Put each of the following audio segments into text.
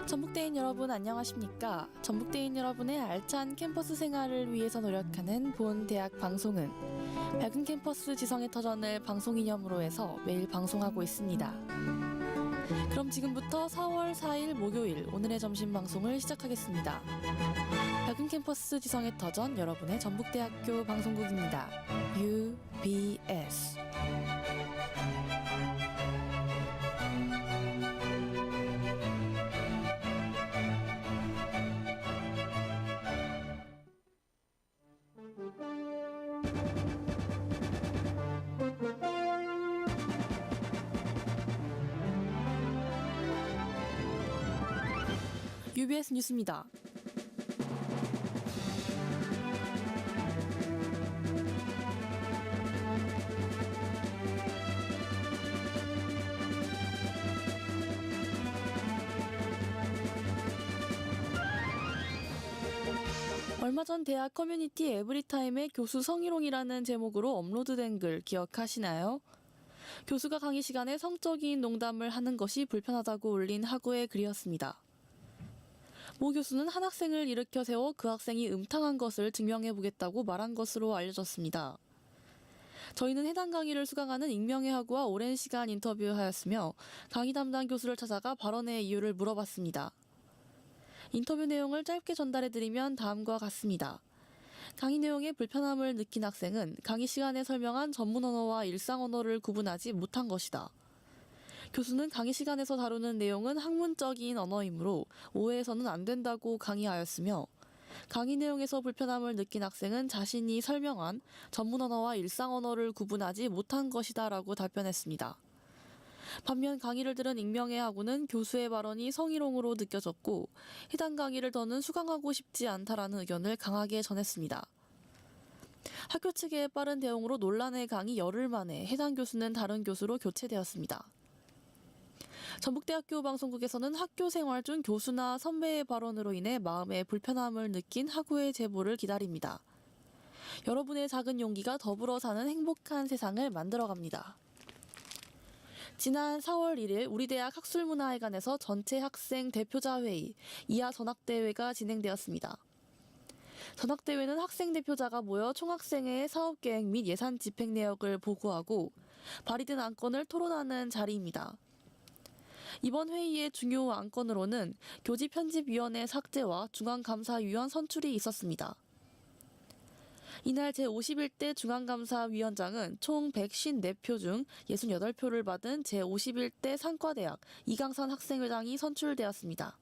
전북대인 여러분 안녕하십니까? 전북대인 여러분의 알찬 캠퍼스 생활을 위해서 노력하는 본 대학 방송은 밝은 캠퍼스 지성의 터전을 방송 이념으로 해서 매일 방송하고 있습니다. 그럼 지금부터 4월 4일 목요일 오늘의 점심 방송을 시작하겠습니다. 밝은 캠퍼스 지성의 터전 여러분의 전북대학교 방송국입니다. UBS UBS 뉴스입니다. 얼마 전 대학 커뮤니티 에브리타임의 교수 성희롱이라는 제목으로 업로드된 글 기억하시나요? 교수가 강의 시간에 성적인 농담을 하는 것이 불편하다고 올린 학우의 글이었습니다. 모 교수는 한 학생을 일으켜 세워 그 학생이 음탕한 것을 증명해보겠다고 말한 것으로 알려졌습니다. 저희는 해당 강의를 수강하는 익명의 학우와 오랜 시간 인터뷰하였으며 강의 담당 교수를 찾아가 발언의 이유를 물어봤습니다. 인터뷰 내용을 짧게 전달해드리면 다음과 같습니다. 강의 내용에 불편함을 느낀 학생은 강의 시간에 설명한 전문 언어와 일상 언어를 구분하지 못한 것이다. 교수는 강의 시간에서 다루는 내용은 학문적인 언어이므로 오해해서는 안 된다고 강의하였으며 강의 내용에서 불편함을 느낀 학생은 자신이 설명한 전문 언어와 일상 언어를 구분하지 못한 것이다 라고 답변했습니다. 반면 강의를 들은 익명의 학우는 교수의 발언이 성희롱으로 느껴졌고 해당 강의를 더는 수강하고 싶지 않다라는 의견을 강하게 전했습니다. 학교 측의 빠른 대응으로 논란의 강의 열흘 만에 해당 교수는 다른 교수로 교체되었습니다. 전북대학교 방송국에서는 학교 생활 중 교수나 선배의 발언으로 인해 마음에 불편함을 느낀 학우의 제보를 기다립니다. 여러분의 작은 용기가 더불어 사는 행복한 세상을 만들어갑니다. 지난 4월 1일 우리 대학 학술문화회관에서 전체 학생 대표자 회의, 이하 전학대회가 진행되었습니다. 전학대회는 학생 대표자가 모여 총학생회의 사업계획 및 예산 집행 내역을 보고하고 발의된 안건을 토론하는 자리입니다. 이번 회의의 중요 안건으로는 교집편집위원회 삭제와 중앙감사위원 선출이 있었습니다. 이날 제51대 중앙감사위원장은 총 154표 중 68표를 받은 제51대 상과대학 이강산 학생회장이 선출되었습니다.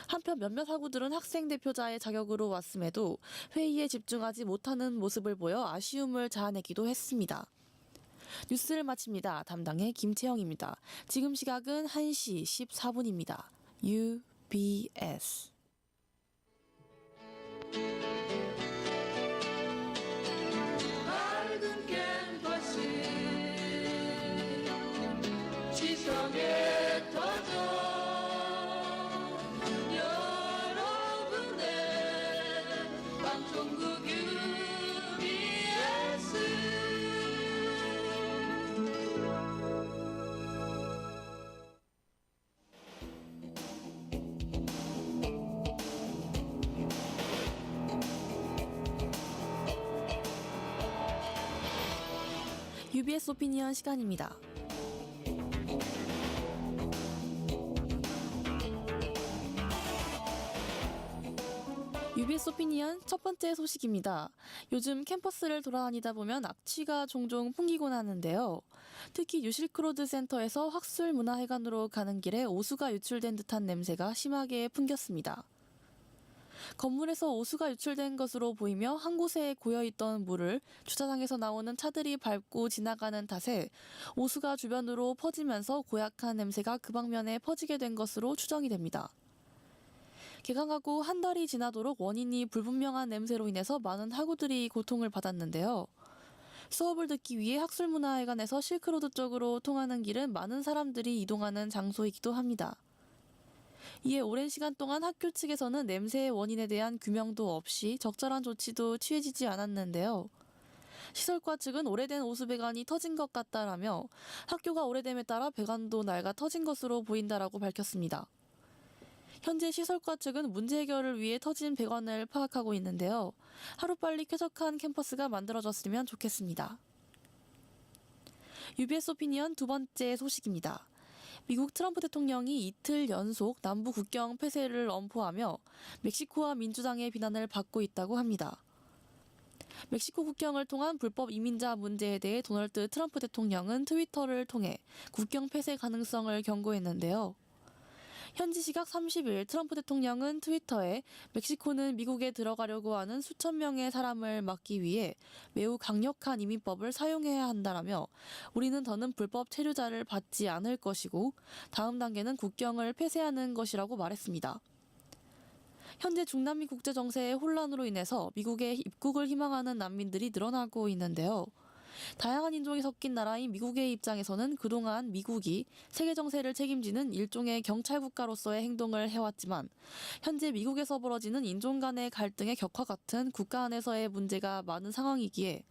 한편 몇몇 학우들은 학생 대표자의 자격으로 왔음에도 회의에 집중하지 못하는 모습을 보여 아쉬움을 자아내기도 했습니다. 뉴스를 마칩니다. 담당의 김채영입니다. 지금 시각은 1시 14분입니다. UBS 밝은 캠퍼스 지성의 터전 여러분의 방송국 UBS UBS 오피니언 시간입니다. UBS 오피니언 첫 번째 소식입니다. 요즘 캠퍼스를 돌아다니다 보면 악취가 종종 풍기곤 하는데요. 특히 뉴실크로드 센터에서 학술문화회관으로 가는 길에 오수가 유출된 듯한 냄새가 심하게 풍겼습니다. 건물에서 오수가 유출된 것으로 보이며 한 곳에 고여있던 물을 주차장에서 나오는 차들이 밟고 지나가는 탓에 오수가 주변으로 퍼지면서 고약한 냄새가 그 방면에 퍼지게 된 것으로 추정이 됩니다. 개강하고 한 달이 지나도록 원인이 불분명한 냄새로 인해서 많은 학우들이 고통을 받았는데요. 수업을 듣기 위해 학술문화회관에서 실크로드 쪽으로 통하는 길은 많은 사람들이 이동하는 장소이기도 합니다. 이에 오랜 시간 동안 학교 측에서는 냄새의 원인에 대한 규명도 없이 적절한 조치도 취해지지 않았는데요. 시설과 측은 오래된 오수배관이 터진 것 같다라며 학교가 오래됨에 따라 배관도 낡아 터진 것으로 보인다라고 밝혔습니다. 현재 시설과 측은 문제 해결을 위해 터진 배관을 파악하고 있는데요. 하루빨리 쾌적한 캠퍼스가 만들어졌으면 좋겠습니다. UBS 오피니언 두 번째 소식입니다. 미국 트럼프 대통령이 이틀 연속 남부 국경 폐쇄를 엄포하며 멕시코와 민주당의 비난을 받고 있다고 합니다. 멕시코 국경을 통한 불법 이민자 문제에 대해 도널드 트럼프 대통령은 트위터를 통해 국경 폐쇄 가능성을 경고했는데요. 현지 시각 30일 트럼프 대통령은 트위터에 멕시코는 미국에 들어가려고 하는 수천 명의 사람을 막기 위해 매우 강력한 이민법을 사용해야 한다라며 우리는 더는 불법 체류자를 받지 않을 것이고 다음 단계는 국경을 폐쇄하는 것이라고 말했습니다. 현재 중남미 국제 정세의 혼란으로 인해서 미국에 입국을 희망하는 난민들이 늘어나고 있는데요. 다양한 인종이 섞인 나라인 미국의 입장에서는 그동안 미국이 세계 정세를 책임지는 일종의 경찰 국가로서의 행동을 해왔지만 현재 미국에서 벌어지는 인종 간의 갈등의 격화 같은 국가 안에서의 문제가 많은 상황이기에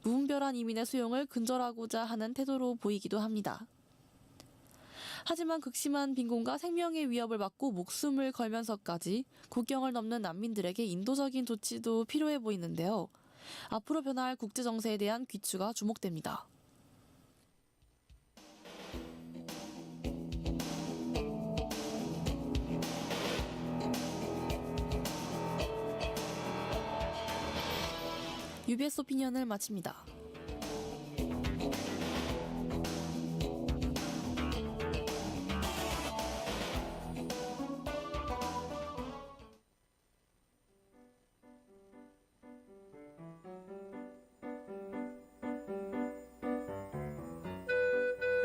무분별한 이민의 수용을 근절하고자 하는 태도로 보이기도 합니다. 하지만 극심한 빈곤과 생명의 위협을 받고 목숨을 걸면서까지 국경을 넘는 난민들에게 인도적인 조치도 필요해 보이는데요. 앞으로 변화할 국제 정세에 대한 귀추가 주목됩니다. UBS 오피니언을 마칩니다.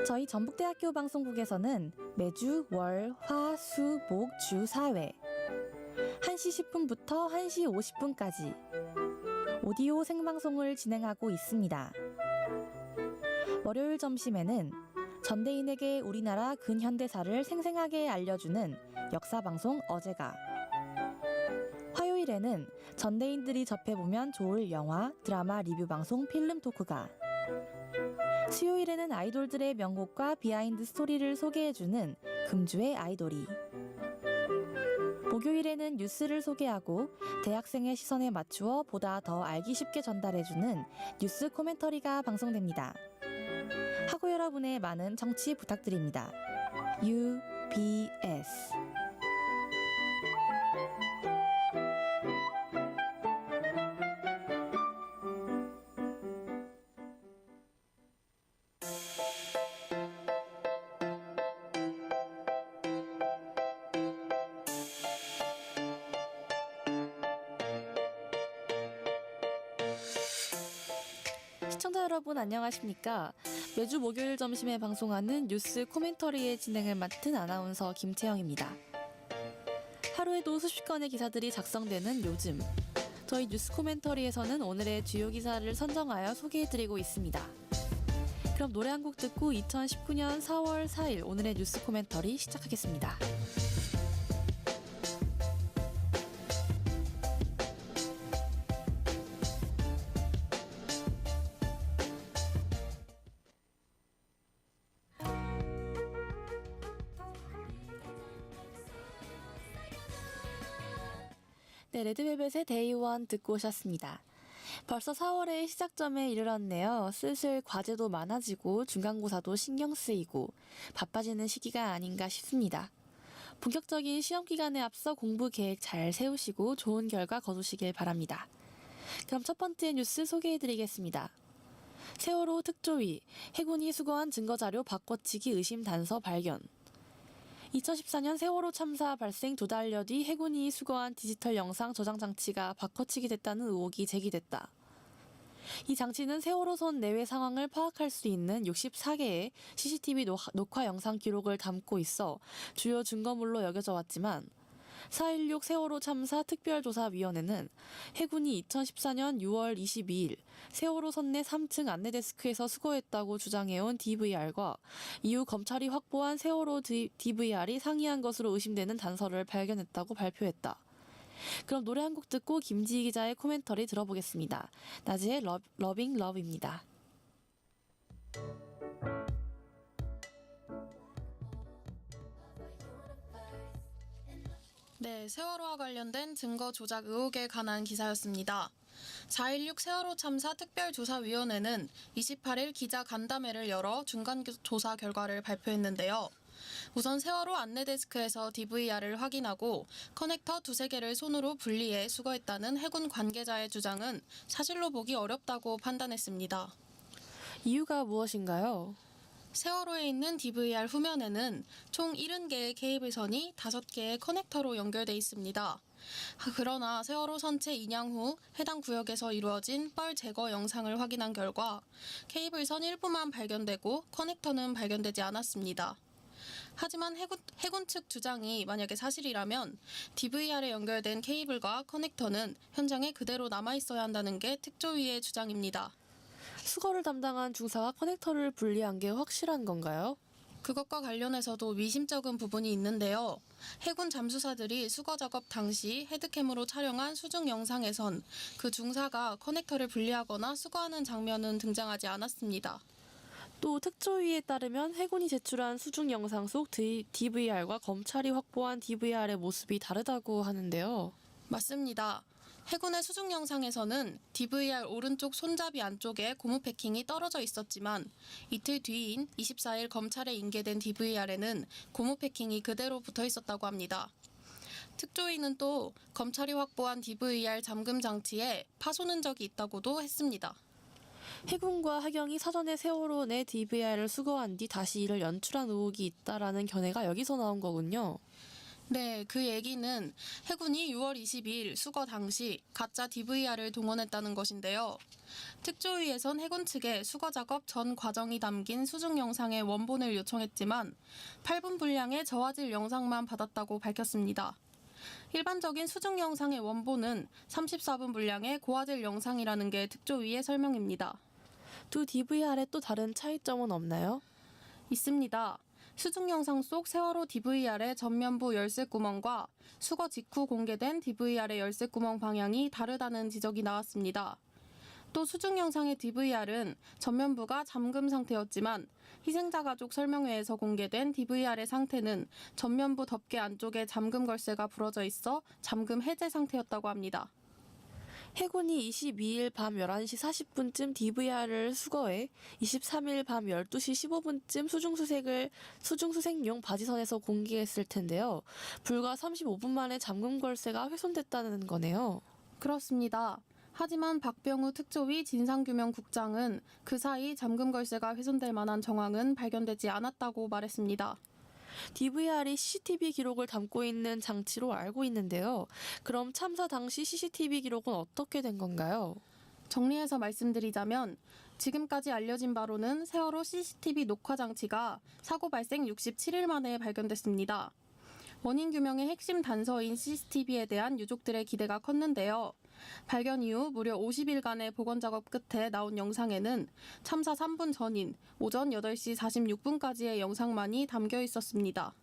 저희 전북대학교 방송국에서는 매주 월, 화, 수, 목, 주 4회 1시 10분부터 1시 50분까지 오디오 생방송을 진행하고 있습니다. 월요일 점심에는 전대인에게 우리나라 근현대사를 생생하게 알려주는 역사방송 어제가, 화요일에는 전대인들이 접해보면 좋을 영화, 드라마 리뷰 방송 필름 토크가, 수요일에는 아이돌들의 명곡과 비하인드 스토리를 소개해주는 금주의 아이돌이, 목요일에는 뉴스를 소개하고 대학생의 시선에 맞추어 보다 더 알기 쉽게 전달해주는 뉴스 코멘터리가 방송됩니다. 학우 여러분의 많은 청취 부탁드립니다. UBS 시청자 여러분 안녕하십니까? 매주 목요일 점심에 방송하는 뉴스 코멘터리의 진행을 맡은 아나운서 김채영입니다. 하루에도 수십 건의 기사들이 작성되는 요즘, 저희 뉴스 코멘터리에서는 오늘의 주요 기사를 선정하여 소개해드리고 있습니다. 그럼 노래 한 곡 듣고 2019년 4월 4일 오늘의 뉴스 코멘터리 시작하겠습니다. 네, 레드벨벳의 데이원 듣고 오셨습니다. 벌써 4월의 시작점에 이르렀네요. 슬슬 과제도 많아지고 중간고사도 신경 쓰이고 바빠지는 시기가 아닌가 싶습니다. 본격적인 시험 기간에 앞서 공부 계획 잘 세우시고 좋은 결과 거두시길 바랍니다. 그럼 첫 번째 뉴스 소개해드리겠습니다. 세월호 특조위, 해군이 수거한 증거자료 바꿔치기 의심 단서 발견. 2014년 세월호 참사 발생 2달여 뒤 해군이 수거한 디지털 영상 저장 장치가 바꿔치기 됐다는 의혹이 제기됐다. 이 장치는 세월호선 내외 상황을 파악할 수 있는 64개의 CCTV 녹화 영상 기록을 담고 있어 주요 증거물로 여겨져 왔지만 4.16 세월호 참사 특별조사위원회는 해군이 2014년 6월 22일 세월호 선내 3층 안내데스크에서 수거했다고 주장해온 DVR과 이후 검찰이 확보한 세월호 DVR이 상이한 것으로 의심되는 단서를 발견했다고 발표했다. 그럼 노래 한 곡 듣고 김지희 기자의 코멘터리 들어보겠습니다. 나지의 러빙 러브입니다. 네, 세월호와 관련된 증거 조작 의혹에 관한 기사였습니다. 4.16 세월호 참사 특별조사위원회는 28일 기자 간담회를 열어 중간 조사 결과를 발표했는데요. 우선 세월호 안내데스크에서 DVR을 확인하고 커넥터 두세 개를 손으로 분리해 수거했다는 해군 관계자의 주장은 사실로 보기 어렵다고 판단했습니다. 이유가 무엇인가요? 세월호에 있는 DVR 후면에는 총 70개의 케이블선이 5개의 커넥터로 연결돼 있습니다. 그러나 세월호 선체 인양 후 해당 구역에서 이루어진 뻘 제거 영상을 확인한 결과 케이블선 일부만 발견되고 커넥터는 발견되지 않았습니다. 하지만 해군 측 주장이 만약에 사실이라면 DVR에 연결된 케이블과 커넥터는 현장에 그대로 남아있어야 한다는 게 특조위의 주장입니다. 수거를 담당한 중사가 커넥터를 분리한 게 확실한 건가요? 그것과 관련해서도 미심쩍은 부분이 있는데요. 해군 잠수사들이 수거 작업 당시 헤드캠으로 촬영한 수중 영상에선 그 중사가 커넥터를 분리하거나 수거하는 장면은 등장하지 않았습니다. 또 특조위에 따르면 해군이 제출한 수중 영상 속 DVR과 검찰이 확보한 DVR의 모습이 다르다고 하는데요. 맞습니다. 해군의 수중 영상에서는 DVR 오른쪽 손잡이 안쪽에 고무 패킹이 떨어져 있었지만 이틀 뒤인 24일 검찰에 인계된 DVR에는 고무 패킹이 그대로 붙어 있었다고 합니다. 특조위는 또 검찰이 확보한 DVR 잠금 장치에 파손 흔적이 있다고도 했습니다. 해군과 해경이 사전에 세월호 내 DVR을 수거한 뒤 다시 이를 연출한 의혹이 있다라는 견해가 여기서 나온 거군요. 네, 그 얘기는 해군이 6월 22일 수거 당시 가짜 DVR을 동원했다는 것인데요. 특조위에선 해군 측에 수거 작업 전 과정이 담긴 수중 영상의 원본을 요청했지만 8분 분량의 저화질 영상만 받았다고 밝혔습니다. 일반적인 수중 영상의 원본은 34분 분량의 고화질 영상이라는 게 특조위의 설명입니다. 두 DVR에 또 다른 차이점은 없나요? 있습니다. 수중 영상 속 세월호 DVR의 전면부 열쇠 구멍과 수거 직후 공개된 DVR의 열쇠 구멍 방향이 다르다는 지적이 나왔습니다. 또 수중 영상의 DVR은 전면부가 잠금 상태였지만 희생자 가족 설명회에서 공개된 DVR의 상태는 전면부 덮개 안쪽에 잠금 걸쇠가 부러져 있어 잠금 해제 상태였다고 합니다. 해군이 22일 밤 11시 40분쯤 DVR을 수거해 23일 밤 12시 15분쯤 수중수색용 바지선에서 공개했을 텐데요. 불과 35분 만에 잠금 걸쇠가 훼손됐다는 거네요. 그렇습니다. 하지만 박병우 특조위 진상규명국장은 그 사이 잠금 걸쇠가 훼손될 만한 정황은 발견되지 않았다고 말했습니다. DVR이 CCTV 기록을 담고 있는 장치로 알고 있는데요. 그럼 참사 당시 CCTV 기록은 어떻게 된 건가요? 정리해서 말씀드리자면 지금까지 알려진 바로는 세월호 CCTV 녹화 장치가 사고 발생 67일 만에 발견됐습니다. 원인 규명의 핵심 단서인 CCTV에 대한 유족들의 기대가 컸는데요. 발견 이후 무려 50일간의 복원 작업 끝에 나온 영상에는 참사 3분 전인 오전 8시 46분까지의 영상만이 담겨 있었습니다.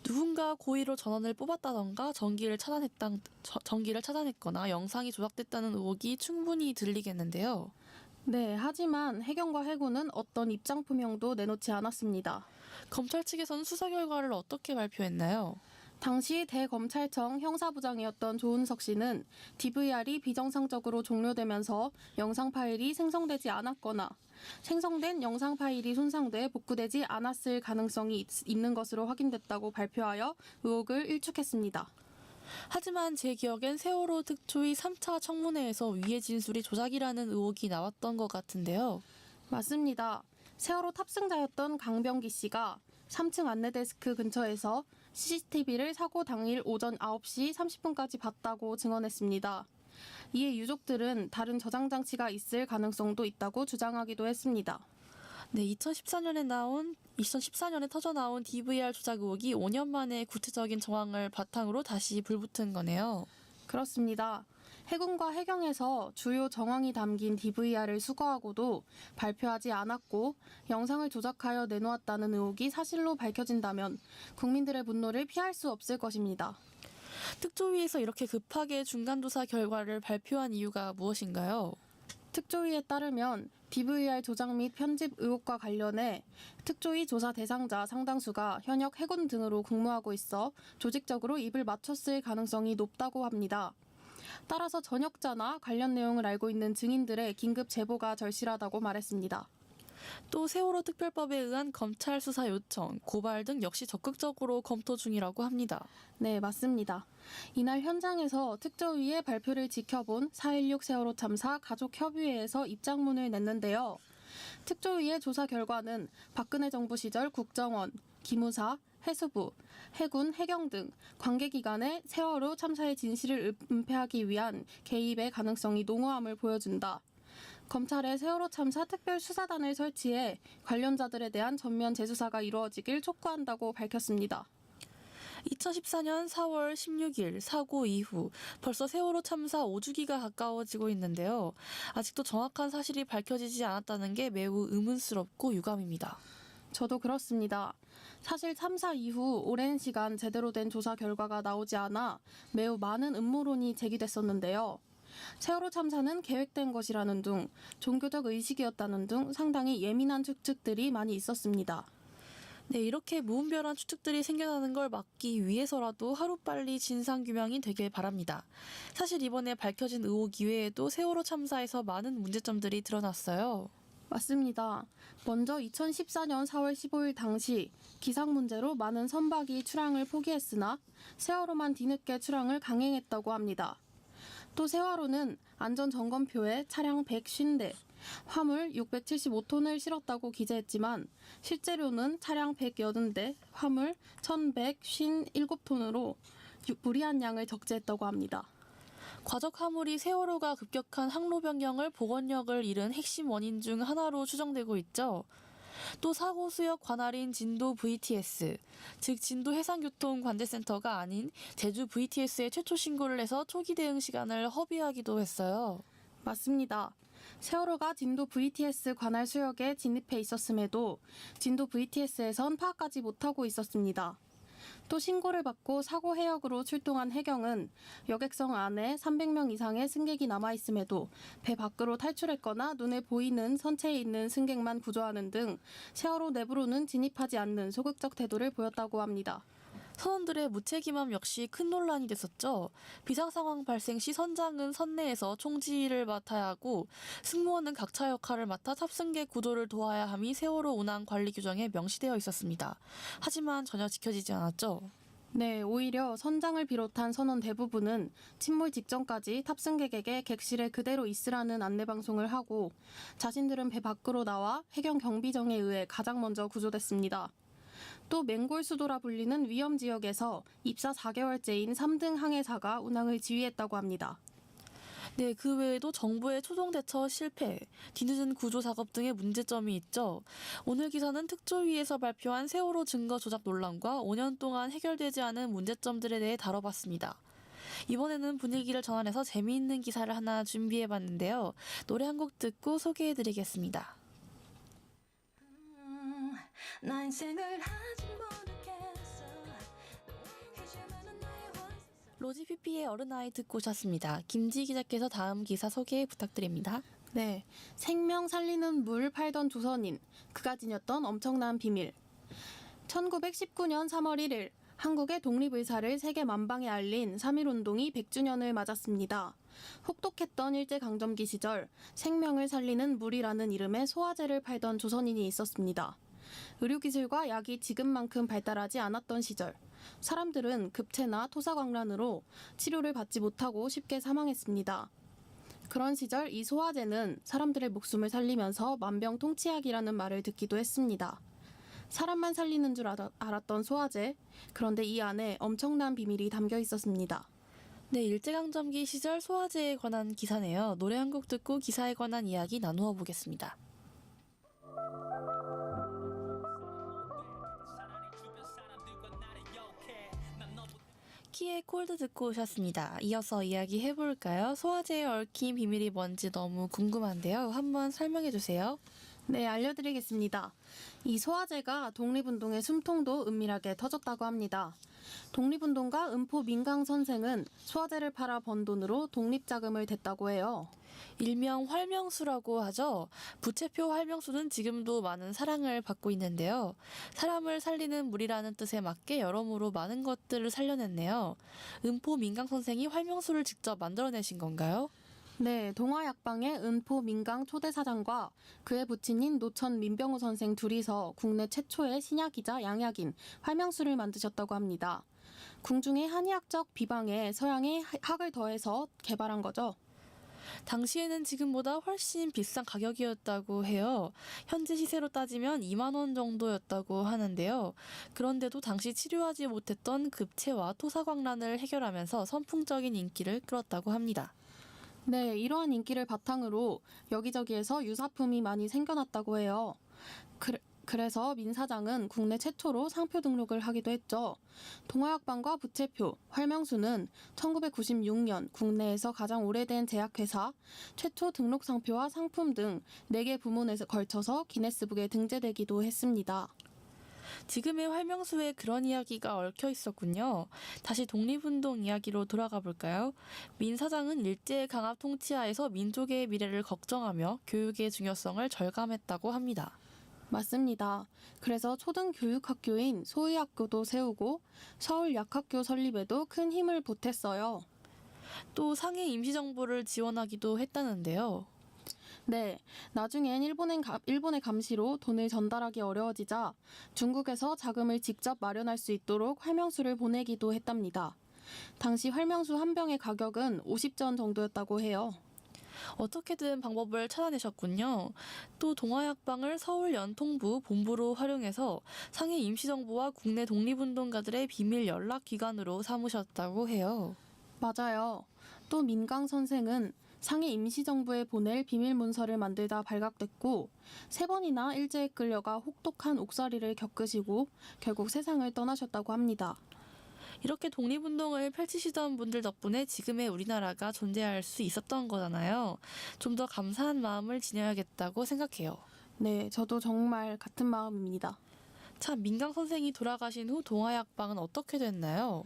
누군가 고의로 전원을 뽑았다던가 전기를 차단했거나 영상이 조작됐다는 의혹이 충분히 들리겠는데요. 네, 하지만 해경과 해군은 어떤 입장 표명도 내놓지 않았습니다. 검찰 측에서는 수사 결과를 어떻게 발표했나요? 당시 대검찰청 형사부장이었던 조은석 씨는 DVR이 비정상적으로 종료되면서 영상 파일이 생성되지 않았거나 생성된 영상 파일이 손상돼 복구되지 않았을 가능성이 있는 것으로 확인됐다고 발표하여 의혹을 일축했습니다. 하지만 제 기억엔 세월호 특조위 3차 청문회에서 위의 진술이 조작이라는 의혹이 나왔던 것 같은데요. 맞습니다. 세월호 탑승자였던 강병기 씨가 3층 안내데스크 근처에서 CCTV를 사고 당일 오전 9시 30분까지 봤다고 증언했습니다. 이에 유족들은 다른 저장 장치가 있을 가능성도 있다고 주장하기도 했습니다. 네, 2014년에 터져나온 DVR 조작 의혹이 5년 만에 구체적인 정황을 바탕으로 다시 불붙은 거네요. 그렇습니다. 해군과 해경에서 주요 정황이 담긴 DVR을 수거하고도 발표하지 않았고 영상을 조작하여 내놓았다는 의혹이 사실로 밝혀진다면 국민들의 분노를 피할 수 없을 것입니다. 특조위에서 이렇게 급하게 중간조사 결과를 발표한 이유가 무엇인가요? 특조위에 따르면 DVR 조작 및 편집 의혹과 관련해 특조위 조사 대상자 상당수가 현역 해군 등으로 근무하고 있어 조직적으로 입을 맞췄을 가능성이 높다고 합니다. 따라서 전역자나 관련 내용을 알고 있는 증인들의 긴급 제보가 절실하다고 말했습니다. 또 세월호 특별법에 의한 검찰 수사 요청, 고발 등 역시 적극적으로 검토 중이라고 합니다. 네, 맞습니다. 이날 현장에서 특조위의 발표를 지켜본 4.16 세월호 참사 가족협의회에서 입장문을 냈는데요. 특조위의 조사 결과는 박근혜 정부 시절 국정원, 기무사, 해수부, 해군, 해경 등 관계기관의 세월호 참사의 진실을 은폐하기 위한 개입의 가능성이 농후함을 보여준다. 검찰의 세월호 참사 특별수사단을 설치해 관련자들에 대한 전면 재수사가 이루어지길 촉구한다고 밝혔습니다. 2014년 4월 16일 사고 이후 벌써 세월호 참사 5주기가 가까워지고 있는데요. 아직도 정확한 사실이 밝혀지지 않았다는 게 매우 의문스럽고 유감입니다. 저도 그렇습니다. 사실 참사 이후 오랜 시간 제대로 된 조사 결과가 나오지 않아 매우 많은 음모론이 제기됐었는데요. 세월호 참사는 계획된 것이라는 등 종교적 의식이었다는 등 상당히 예민한 추측들이 많이 있었습니다. 네, 이렇게 무분별한 추측들이 생겨나는 걸 막기 위해서라도 하루빨리 진상규명이 되길 바랍니다. 사실 이번에 밝혀진 의혹 이외에도 세월호 참사에서 많은 문제점들이 드러났어요. 맞습니다. 먼저 2014년 4월 15일 당시 기상 문제로 많은 선박이 출항을 포기했으나 세월호만 뒤늦게 출항을 강행했다고 합니다. 또 세월호는 안전점검표에 차량 150대, 화물 675톤을 실었다고 기재했지만 실제로는 차량 180대, 화물 1157톤으로 무리한 양을 적재했다고 합니다. 과적 화물이 세월호가 급격한 항로 변경을 복원력을 잃은 핵심 원인 중 하나로 추정되고 있죠. 또 사고 수역 관할인 진도 VTS, 즉 진도 해상교통관제센터가 아닌 제주 VTS에 최초 신고를 해서 초기 대응 시간을 허비하기도 했어요. 맞습니다. 세월호가 진도 VTS 관할 수역에 진입해 있었음에도 진도 VTS에선 파악하지 못하고 있었습니다. 또 신고를 받고 사고 해역으로 출동한 해경은 여객선 안에 300명 이상의 승객이 남아있음에도 배 밖으로 탈출했거나 눈에 보이는 선체에 있는 승객만 구조하는 등 세월호 내부로는 진입하지 않는 소극적 태도를 보였다고 합니다. 선원들의 무책임함 역시 큰 논란이 됐었죠. 비상 상황 발생 시 선장은 선내에서 총지휘를 맡아야 하고 승무원은 각차 역할을 맡아 탑승객 구조를 도와야 함이 세월호 운항 관리 규정에 명시되어 있었습니다. 하지만 전혀 지켜지지 않았죠. 네, 오히려 선장을 비롯한 선원 대부분은 침몰 직전까지 탑승객에게 객실에 그대로 있으라는 안내방송을 하고 자신들은 배 밖으로 나와 해경 경비정에 의해 가장 먼저 구조됐습니다. 또 맹골수도라 불리는 위험지역에서 입사 4개월째인 3등 항해사가 운항을 지휘했다고 합니다. 네, 그 외에도 정부의 초동 대처 실패, 뒤늦은 구조 작업 등의 문제점이 있죠. 오늘 기사는 특조위에서 발표한 세월호 증거 조작 논란과 5년 동안 해결되지 않은 문제점들에 대해 다뤄봤습니다. 이번에는 분위기를 전환해서 재미있는 기사를 하나 준비해봤는데요. 노래 한 곡 듣고 소개해드리겠습니다. 나 인생을 아직 모르겠어. 로지 피피의 어른아이 듣고 오셨습니다. 김지 기자께서 다음 기사 소개 부탁드립니다. 네, 생명 살리는 물 팔던 조선인, 그가 지녔던 엄청난 비밀. 1919년 3월 1일 한국의 독립의사를 세계 만방에 알린 3.1운동이 100주년을 맞았습니다. 혹독했던 일제강점기 시절 생명을 살리는 물이라는 이름의 소화제를 팔던 조선인이 있었습니다. 의료기술과 약이 지금만큼 발달하지 않았던 시절, 사람들은 급체나 토사광란으로 치료를 받지 못하고 쉽게 사망했습니다. 그런 시절 이 소화제는 사람들의 목숨을 살리면서 만병통치약이라는 말을 듣기도 했습니다. 사람만 살리는 줄 알았던 소화제, 그런데 이 안에 엄청난 비밀이 담겨 있었습니다. 네, 일제강점기 시절 소화제에 관한 기사네요. 노래 한 곡 듣고 기사에 관한 이야기 나누어 보겠습니다. 키의 콜드 듣고 오셨습니다. 이어서 이야기 해볼까요? 소화제에 얽힌 비밀이 뭔지 너무 궁금한데요. 한번 설명해 주세요. 네, 알려드리겠습니다. 이 소화제가 독립운동의 숨통도 은밀하게 터졌다고 합니다. 독립운동가 은포 민강 선생은 수화제를 팔아 번 돈으로 독립자금을 댔다고 해요. 일명 활명수라고 하죠. 부채표 활명수는 지금도 많은 사랑을 받고 있는데요. 사람을 살리는 물이라는 뜻에 맞게 여러모로 많은 것들을 살려냈네요. 은포 민강 선생이 활명수를 직접 만들어내신 건가요? 네, 동화약방의 은포 민강 초대사장과 그의 부친인 노천 민병우 선생 둘이서 국내 최초의 신약이자 양약인 활명수를 만드셨다고 합니다. 궁중의 한의학적 비방에 서양의 학을 더해서 개발한 거죠. 당시에는 지금보다 훨씬 비싼 가격이었다고 해요. 현재 시세로 따지면 2만 원 정도였다고 하는데요. 그런데도 당시 치료하지 못했던 급체와 토사광란을 해결하면서 선풍적인 인기를 끌었다고 합니다. 네, 이러한 인기를 바탕으로 여기저기에서 유사품이 많이 생겨났다고 해요. 그래서 민 사장은 국내 최초로 상표 등록을 하기도 했죠. 동화약방과 부채표, 활명수는 1996년 국내에서 가장 오래된 제약회사, 최초 등록 상표와 상품 등 4개 부문에서 걸쳐서 기네스북에 등재되기도 했습니다. 지금의 활명수에 그런 이야기가 얽혀 있었군요. 다시 독립운동 이야기로 돌아가 볼까요? 민 사장은 일제 강압 통치하에서 민족의 미래를 걱정하며 교육의 중요성을 절감했다고 합니다. 맞습니다. 그래서 초등교육학교인 소의학교도 세우고 서울약학교 설립에도 큰 힘을 보탰어요. 또 상해 임시정부를 지원하기도 했다는데요. 네, 나중엔 일본의 감시로 돈을 전달하기 어려워지자 중국에서 자금을 직접 마련할 수 있도록 활명수를 보내기도 했답니다. 당시 활명수 한 병의 가격은 50전 정도였다고 해요. 어떻게든 방법을 찾아내셨군요. 또 동화약방을 서울 연통부 본부로 활용해서 상해 임시정부와 국내 독립운동가들의 비밀 연락기관으로 삼으셨다고 해요. 맞아요. 또 민강 선생은 상해 임시정부에 보낼 비밀 문서를 만들다 발각됐고 3번이나 일제에 끌려가 혹독한 옥살이를 겪으시고 결국 세상을 떠나셨다고 합니다. 이렇게 독립운동을 펼치시던 분들 덕분에 지금의 우리나라가 존재할 수 있었던 거잖아요. 좀 더 감사한 마음을 지녀야겠다고 생각해요. 네, 저도 정말 같은 마음입니다. 참, 민강 선생이 돌아가신 후 동화약방은 어떻게 됐나요?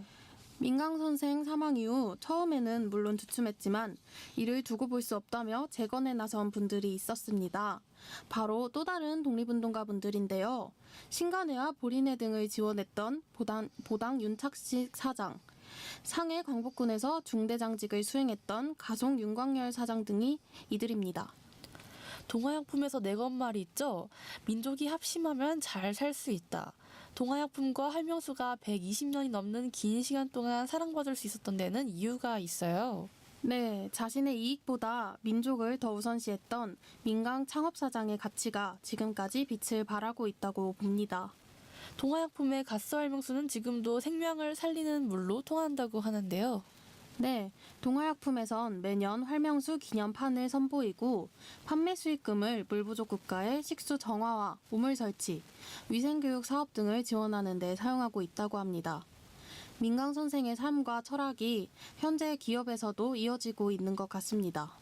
민강 선생 사망 이후 처음에는 물론 주춤했지만 이를 두고 볼 수 없다며 재건에 나선 분들이 있었습니다. 바로 또 다른 독립운동가 분들인데요. 신간회와 보린회 등을 지원했던 보당 윤착식 사장, 상해 광복군에서 중대장직을 수행했던 가송 윤광열 사장 등이 이들입니다. 동화약품에서 내건 말이 있죠. 민족이 합심하면 잘 살 수 있다. 동화약품과 활명수가 120년이 넘는 긴 시간 동안 사랑받을 수 있었던 데는 이유가 있어요. 네, 자신의 이익보다 민족을 더 우선시했던 민강 창업사장의 가치가 지금까지 빛을 발하고 있다고 봅니다. 동화약품의 가스 활명수는 지금도 생명을 살리는 물로 통한다고 하는데요. 네, 동화약품에선 매년 활명수 기념판을 선보이고 판매 수익금을 물 부족 국가의 식수 정화와 우물 설치, 위생교육 사업 등을 지원하는 데 사용하고 있다고 합니다. 민강 선생의 삶과 철학이 현재 기업에서도 이어지고 있는 것 같습니다.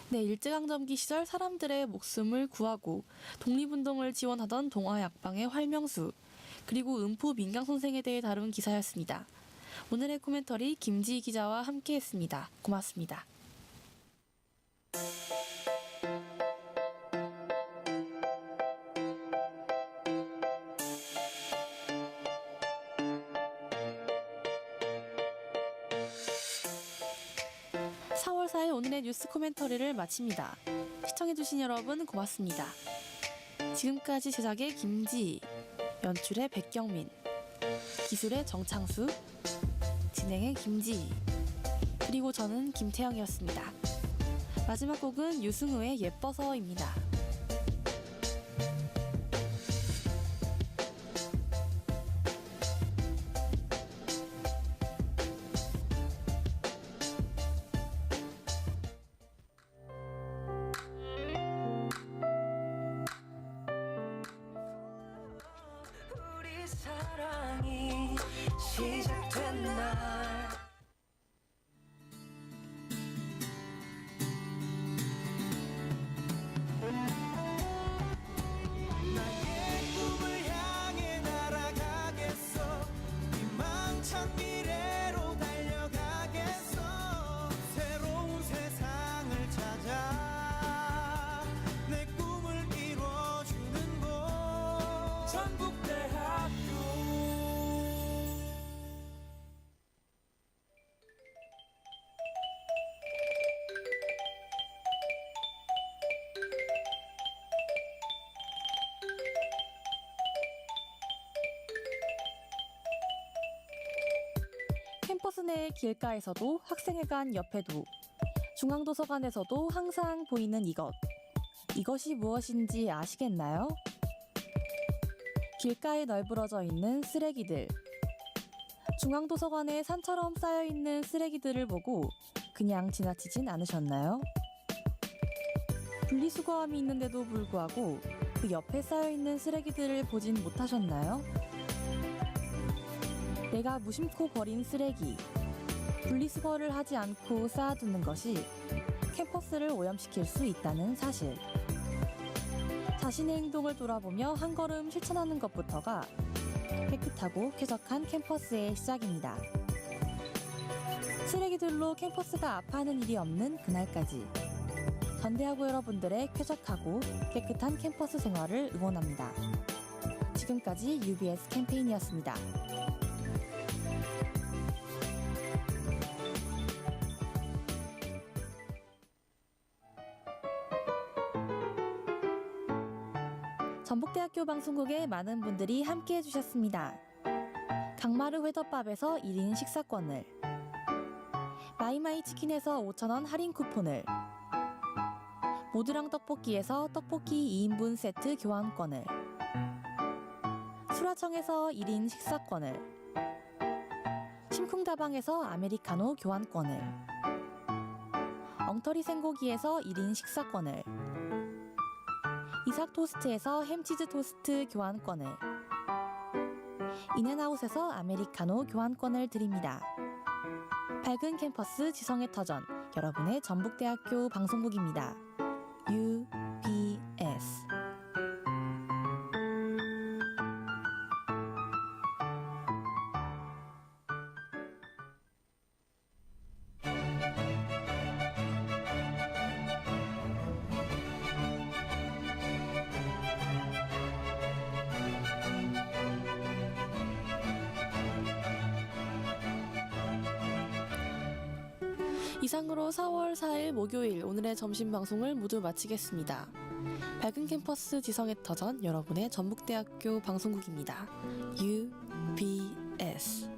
네, 일제강점기 시절 사람들의 목숨을 구하고 독립운동을 지원하던 동화약방의 활명수, 그리고 은포 민강 선생에 대해 다룬 기사였습니다. 오늘의 코멘터리 김지희 기자와 함께했습니다. 고맙습니다. (4월 4일) 오늘의 뉴스 코멘터리를 마칩니다. 시청해주신 여러분 고맙습니다. 지금까지 제작의 김지희, 연출의 백경민, 기술의 정창수, 진행의 김지희, 그리고 저는 김태영이었습니다. 마지막 곡은 유승우의 예뻐서입니다. 우리 사랑이 시작된 날 내 길가에서도 학생회관 옆에도 중앙도서관에서도 항상 보이는 이것. 이것이 무엇인지 아시겠나요? 길가에 널브러져 있는 쓰레기들. 중앙도서관에 산처럼 쌓여있는 쓰레기들을 보고 그냥 지나치진 않으셨나요? 분리수거함이 있는데도 불구하고 그 옆에 쌓여있는 쓰레기들을 보진 못하셨나요? 내가 무심코 버린 쓰레기, 분리수거를 하지 않고 쌓아두는 것이 캠퍼스를 오염시킬 수 있다는 사실. 자신의 행동을 돌아보며 한 걸음 실천하는 것부터가 깨끗하고 쾌적한 캠퍼스의 시작입니다. 쓰레기들로 캠퍼스가 아파하는 일이 없는 그날까지 전대하고 여러분들의 쾌적하고 깨끗한 캠퍼스 생활을 응원합니다. 지금까지 UBS 캠페인이었습니다. 전북대학교 방송국에 많은 분들이 함께해 주셨습니다. 강마르 회덮밥에서 1인 식사권을, 마이마이 치킨에서 5,000원 할인 쿠폰을, 모두랑 떡볶이에서 떡볶이 2인분 세트 교환권을, 수라청에서 1인 식사권을, 심쿵다방에서 아메리카노 교환권을, 엉터리 생고기에서 1인 식사권을, 이삭 토스트에서 햄치즈 토스트 교환권을, 인앤아웃에서 아메리카노 교환권을 드립니다. 밝은 캠퍼스 지성의 터전, 여러분의 전북대학교 방송국입니다. UBS. 이상으로 4월 4일 목요일 오늘의 점심 방송을 모두 마치겠습니다. 밝은 캠퍼스 지성의 터전, 여러분의 전북대학교 방송국입니다. UBS.